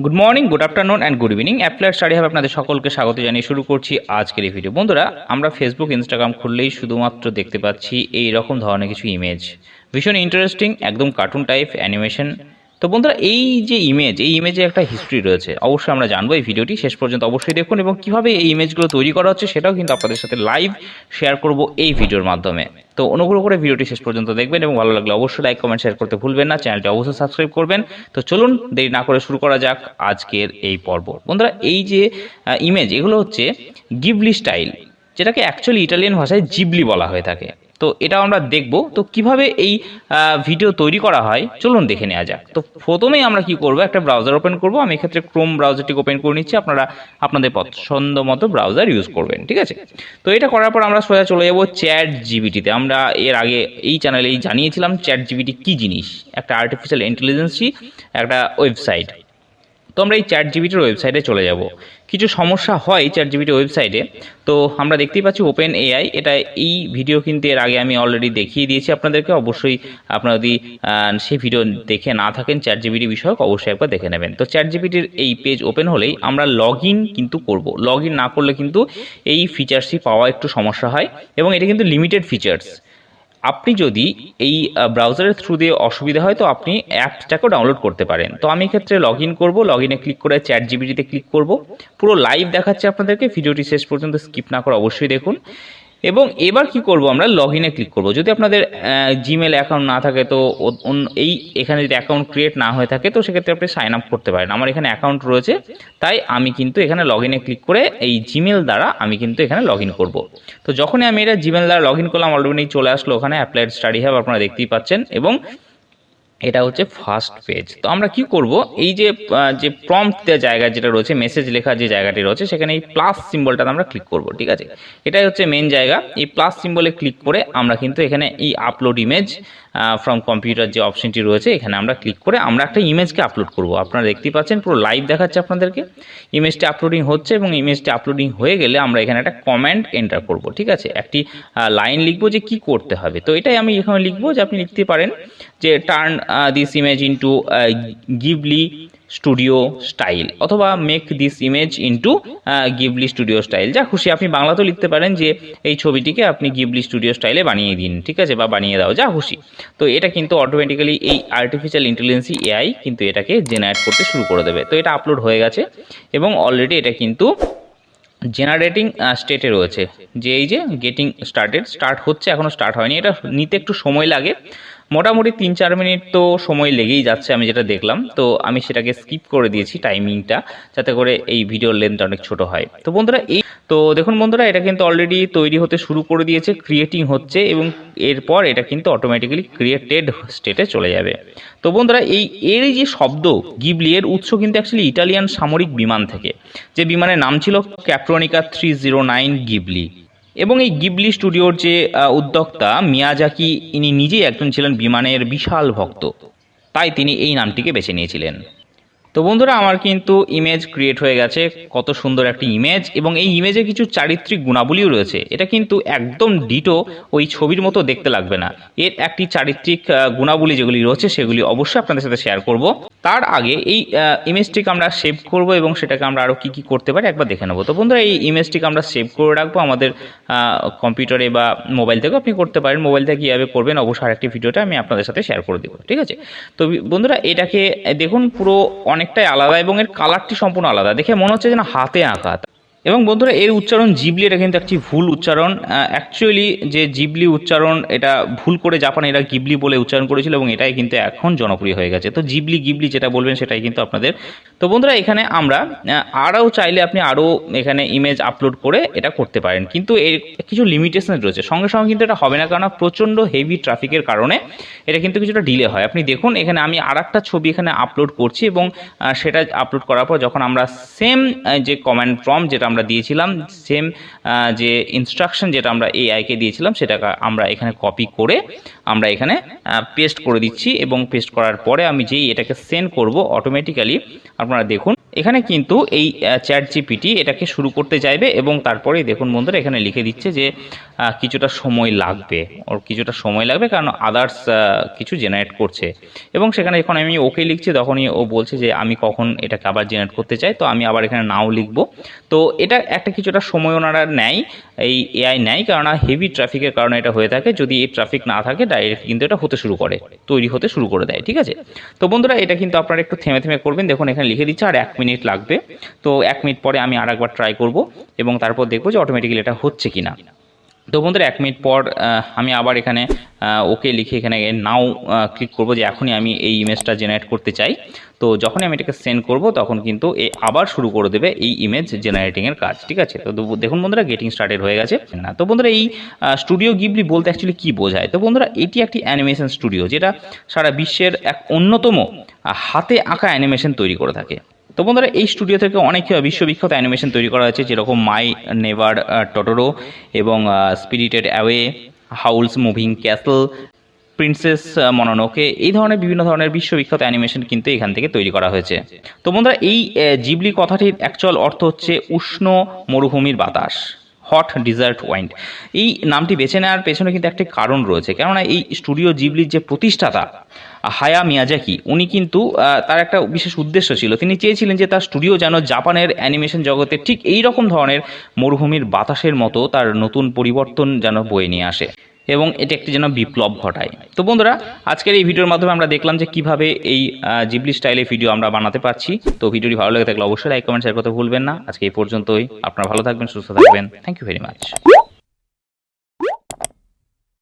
Good morning, good afternoon and good evening. Applied study হাবে আপনাদের সকলকে স্বাগত জানিয়ে শুরু করছি আজকের এই ভিডিও। বন্ধুরা, আমরা ফেসবুক ইনস্টাগ্রাম খুললেই শুধুমাত্র দেখতে পাচ্ছি এই রকম ধরনের কিছু ইমেজ, ভীষণ ইন্টারেস্টিং, একদম কার্টুন টাইপ অ্যানিমেশন। তো বন্ধুরা, এই যে এই ইমেজে একটা হিস্ট্রি রয়েছে, অবশ্যই আমরা জানবো। এই ভিডিওটি শেষ পর্যন্ত অবশ্যই দেখুন এবং কীভাবে এই ইমেজগুলো তৈরি করা হচ্ছে সেটাও কিন্তু আপনাদের সাথে লাইভ শেয়ার করব এই ভিডিওর মাধ্যমে। তো অনুগ্রহ করে ভিডিওটি শেষ পর্যন্ত দেখবেন এবং ভালো লাগলে অবশ্যই লাইক কমেন্ট শেয়ার করতে ভুলবেন না, চ্যানেলটি অবশ্যই সাবস্ক্রাইব করবেন। তো চলুন দেরি না করে শুরু করা যাক আজকের এই পর্ব। বন্ধুরা, এই যে ইমেজ, এগুলো হচ্ছে গিবলি স্টাইল, যেটাকে অ্যাকচুয়ালি ইটালিয়ান ভাষায় জিবলি বলা হয়ে থাকে। তো এটা আমরা দেখব তো কিভাবে এই ভিডিও তৈরি করা হয়, চলুন দেখে নেওয়া যাক। তো প্রথমেই আমরা কি করব, একটা ব্রাউজার ওপেন করব। আমি এক্ষেত্রে ক্রোম ব্রাউজারটিকে ওপেন করে নিচ্ছি, আপনারা আপনাদের পছন্দ মতো ব্রাউজার ইউজ করবেন, ঠিক আছে। তো এটা করার পর আমরা সোজা চলে যাব চ্যাট জিপিটিতে। আমরা এর আগে এই চ্যানেলেই জানিয়েছিলাম চ্যাট জিপিটি কী জিনিস, একটা আর্টিফিশিয়াল ইন্টেলিজেন্সই একটা ওয়েবসাইট। তো আমরা এই চ্যাট জিপিটির ওয়েবসাইটে চলে যাব। কিছু সমস্যা হয় চ্যাট জিপিটি ওয়েবসাইটে, তো আমরা দেখতেই পাচ্ছি ওপেন এআই। এটা এই ভিডিও কিন্তু এর আগে আমি অলরেডি দেখিয়ে দিয়েছি আপনাদেরকে। অবশ্যই আপনারা যদি সেই ভিডিও দেখে না থাকেন চ্যাট জিপিটি বিষয়ক, অবশ্যই একবার দেখে নেবেন। তো চ্যাট জিপিটির এই পেজ ওপেন হলেই আমরা লগ ইন কিন্তু করব। লগ ইন না করলে কিন্তু এই ফিচার্সটি পাওয়া একটু সমস্যা হয় এবং এটা কিন্তু লিমিটেড ফিচার্স। আপনি যদি এই ব্রাউজারের থ্রু দিয়ে অসুবিধা হয় তো আপনি অ্যাপটাকেও ডাউনলোড করতে পারেন। তো আমি এক্ষেত্রে লগ ইন করবো, লগ ইনে ক্লিক করে চ্যাট জিপিটিতে ক্লিক করব। পুরো লাইভ দেখাচ্ছে আপনাদেরকে, ভিডিওটি শেষ পর্যন্ত স্কিপ না করে অবশ্যই দেখুন। এবং এবার কি করব, আমরা লগ ইনে ক্লিক করব। যদি আপনাদের জিমেল অ্যাকাউন্ট না থাকে তো এখানে যদি অ্যাকাউন্ট ক্রিয়েট না হয়ে থাকে তো সেক্ষেত্রে আপনি সাইন আপ করতে পারেন। আমার এখানে অ্যাকাউন্ট রয়েছে, তাই আমি কিন্তু এখানে লগ ইনে ক্লিক করে এই জিমেল দ্বারা আমি কিন্তু এখানে লগ ইন করবো। তো যখনই আমি এটা জিমেল দ্বারা লগ ইন করলাম, অলরেডি চলে আসলো ওখানে অ্যাপ্লাইড স্টাডি হাব, আপনারা দেখতেই পাচ্ছেন। এবং এটা হচ্ছে ফার্স্ট পেজ। তো আমরা কি করব, এই যে প্রম্পট দেওয়ার জায়গা যেটা রয়েছে, মেসেজ লেখার যে জায়গাটি রয়েছে, সেখানে এই প্লাস সিম্বলটাতে আমরা ক্লিক করব, ঠিক আছে। এটাই হচ্ছে মেন জায়গা। এই প্লাস সিম্বলে ক্লিক করে আমরা কিন্তু এখানে এই আপলোড ইমেজ ফ্রম কম্পিউটার যে অপশনটি রয়েছে, এখানে আমরা ক্লিক করে আমরা একটা ইমেজকে আপলোড করব। আপনারা দেখতেই পাচ্ছেন পুরো লাইভ দেখাচ্ছে আপনাদেরকে। ইমেজটি আপলোডিং হচ্ছে এবং ইমেজটি আপলোডিং হয়ে গেলে আমরা এখানে একটা কমেন্ট এন্টার করব, ঠিক আছে। একটি লাইন লিখবো যে কি করতে হবে। তো এটাই আমি এখানে লিখবো, যে আপনি লিখতে পারেন যে turn this image into Ghibli studio style, অথবা make this image into Ghibli studio style. যা খুশি আপনি বাংলাতেও লিখতে পারেন যে এই ছবিটিকে আপনি গিবলি স্টুডিও স্টাইলে বানিয়ে দিন, ঠিক আছে, বা বানিয়ে দাও, যা খুশি। তো এটা কিন্তু অটোমেটিক্যালি এই আর্টিফিশিয়াল ইন্টেলিজেন্সি এআই কিন্তু এটাকে জেনারেট করতে শুরু করে দেবে। তো এটা আপলোড হয়ে গেছে এবং অলরেডি এটা কিন্তু জেনারেটিং স্টেটে রয়েছে, যে এই যে গেটিং স্টার্ট হচ্ছে, এখনও স্টার্ট হয়নি। এটা নিতে একটু সময় লাগে, মোটামুটি 3-4 মিনিট তো সময় লেগেই যাচ্ছে আমি যেটা দেখলাম। তো আমি সেটাকে স্কিপ করে দিয়েছি টাইমিংটা, যাতে করে এই ভিডিওর লেন্থ অনেক ছোট হয়। তো বন্ধুরা, তো দেখুন বন্ধুরা, এটা কিন্তু অলরেডি তৈরি হতে শুরু করে দিয়েছে, ক্রিয়েটিং হচ্ছে এবং এরপর এটা কিন্তু অটোমেটিক্যালি ক্রিয়েটেড স্টেটে চলে যাবে। তো বন্ধুরা, এর যে শব্দ গিবলি, এর উৎস কিন্তু অ্যাকচুয়ালি ইটালিয়ান সামরিক বিমান থেকে, যে বিমানের নাম ছিল ক্যাপ্রোনিকা 309 গিবলি। এবং এই গিবলি স্টুডিওর যে উদ্যোক্তা মিয়াজাকি, ইনি নিজেই একজন ছিলেন বিমানের বিশাল ভক্ত, তাই তিনি এই নামটিকে বেছে নিয়েছিলেন। তো বন্ধুরা, আমার কিন্তু ইমেজ ক্রিয়েট হয়ে গেছে, কত সুন্দর একটি ইমেজ। এবং এই ইমেজে কিছু চারিত্রিক গুণাবলীও রয়েছে। এটা কিন্তু একদম ডিটো ওই ছবির মতো দেখতে লাগবে না। এর একটি চারিত্রিক গুণাবলী যেগুলি রয়েছে সেগুলি অবশ্যই আপনাদের সাথে শেয়ার করব। তার আগে এই ইমেজটিকে আমরা সেভ করব এবং সেটাকে আমরা আরও কী কী করতে পারি একবার দেখে নেব। তো বন্ধুরা, এই ইমেজটিকে আমরা সেভ করে রাখবো আমাদের কম্পিউটারে বা মোবাইল থেকেও আপনি করতে পারেন। মোবাইল থেকে কীভাবে করবেন অবশ্যই আরেকটি ভিডিওটা আমি আপনাদের সাথে শেয়ার করে দেবো, ঠিক আছে। তো বন্ধুরা, এটাকে দেখুন পুরো অনেকটাই আলাদা এবং এর কালারটি সম্পূর্ণ আলাদা, দেখে মনে হচ্ছে যেন হাতে আঁকা। এবং বন্ধুরা, এর উচ্চারণ জিবলি, এটা কিন্তু একটি ভুল উচ্চারণ। অ্যাকচুয়ালি যে জিবলি উচ্চারণ, এটা ভুল করে জাপানিরা গিবলি বলে উচ্চারণ করেছিল এবং এটাই কিন্তু এখন জনপ্রিয় হয়ে গেছে। তো গিবলি যেটা বলবেন সেটাই কিন্তু আপনাদের। তো বন্ধুরা, এখানে আমরা আরও চাইলে আপনি আরও এখানে ইমেজ আপলোড করে এটা করতে পারেন, কিন্তু এর কিছু লিমিটেশন রয়েছে। সঙ্গে সঙ্গে কিন্তু এটা হবে না, কারণ প্রচণ্ড হেভি ট্রাফিকের কারণে এটা কিন্তু কিছুটা ডিলে হয়। আপনি দেখুন, এখানে আমি আরেকটা ছবি এখানে আপলোড করছি এবং সেটা আপলোড করার পর যখন আমরা সেম যে কমান্ড প্রম্পট যেটা আমরা দিয়েছিলাম, সেম যে ইনস্ট্রাকশন যেটা আমরা এআইকে দিয়েছিলাম, সেটাকে আমরা এখানে কপি করে আমরা এখানে পেস্ট করে দিচ্ছি। এবং পেস্ট করার পরে আমি যেই এটাকে সেন্ড করব, অটোমেটিক্যালি আপনারা দেখুন এখানে কিন্তু এই চ্যাট জিপিটি এটাকে শুরু করতে চাইবে এবং তারপরেই দেখুন বন্ধুরা এখানে লিখে দিচ্ছে যে কিছুটা সময় লাগবে, ওর কিছুটা সময় লাগবে কারণ আদার্স কিছু জেনারেট করছে। এবং সেখানে যখন আমি ওকে লিখছি তখনই ও বলছে যে আমি কখন এটাকে আবার জেনারেট করতে চাই, তো আমি আবার এখানে নাও লিখবো। তো এটা একটা কিছুটা সময় ওনারা নেয়, এই এআই নেয়, কারণ হেভি ট্রাফিকের কারণে এটা হয়ে থাকে। যদি এই ট্রাফিক না থাকে ডাইরেক্ট কিন্তু এটা হতে শুরু করে, তৈরি হতে শুরু করে দেয়। ঠিক আছে, তো বন্ধুরা এটা কিন্তু আপনারা একটু থেমে থেমে করবেন। দেখুন এখানে লিখে দিচ্ছে আর 1 মিনিট লাগবে। তো 1 মিনিট পরে আমি আর একবার ট্রাই করব এবং তারপর দেখবো যে অটোমেটিক্যালি এটা হচ্ছে কিনা। তো বন্ধুরা 1 মিনিট পর আমি আবার এখানে ওকে লিখে এখানে নাও ক্লিক করব যে এখনই আমি এই ইমেজটা জেনারেট করতে চাই। তো যখনই আমি এটাকে সেন্ড করব তখন কিন্তু এ আবার শুরু করে দেবে এই ইমেজ জেনারেটিংয়ের কাজ। ঠিক আছে, তো দেখুন বন্ধুরা গেটিং স্টার্টেড হয়ে গেছে না। তো বন্ধুরা এই স্টুডিও গিবলি বলতে অ্যাকচুয়ালি কী বোঝায়? তো বন্ধুরা এটি একটি অ্যানিমেশন স্টুডিও যেটা সারা বিশ্বের এক অন্যতম হাতে আঁকা অ্যানিমেশন তৈরি করে থাকে। তো বন্ধুরা এই স্টুডিও থেকে অনেক বিশ্ববিখ্যাত অ্যানিমেশন তৈরি করা হয়েছে, যেরকম মাই নেভার টটোরো এবং spirited away, Howl's moving castle, princess Mononoke, এই ধরনের বিভিন্ন ধরনের বিশ্ববিখ্যাত অ্যানিমেশন কিন্তু এখান থেকে তৈরি করা হয়েছে। তো বন্ধুরা এই জিবলি কথাটির অ্যাকচুয়াল অর্থ হচ্ছে উষ্ণ মরুভূমির বাতাস, হট ডিজার্ট ওয়াইন্ড। এই নামটি বেছে নেওয়ার পেছনে কিন্তু একটি কারণ রয়েছে, কেননা এই স্টুডিও জিবলির যে প্রতিষ্ঠাতা হায়া মিয়াজাকি, উনি কিন্তু তার একটা বিশেষ উদ্দেশ্য ছিল, তিনি চেয়েছিলেন যে তার স্টুডিও যেন জাপানের অ্যানিমেশন জগতে ঠিক এই রকম ধরনের মরুভূমির বাতাসের মতো তার নতুন পরিবর্তন যেন বয়ে নিয়ে আসে এবং এটি একটি যেন বিপ্লব ঘটায়। তো বন্ধুরা আজকের এই ভিডিওর মাধ্যমে আমরা দেখলাম যে কিভাবে এই জিবলি স্টাইলে ভিডিও আমরা বানাতে পারছি। তো ভিডিওটি ভালো লেগে থাকলে অবশ্যই লাইক কমেন্ট শেয়ার করতে ভুলবেন না। আজকে এই পর্যন্তই, আপনারা ভালো থাকবেন, সুস্থ থাকবেন। Thank you very much.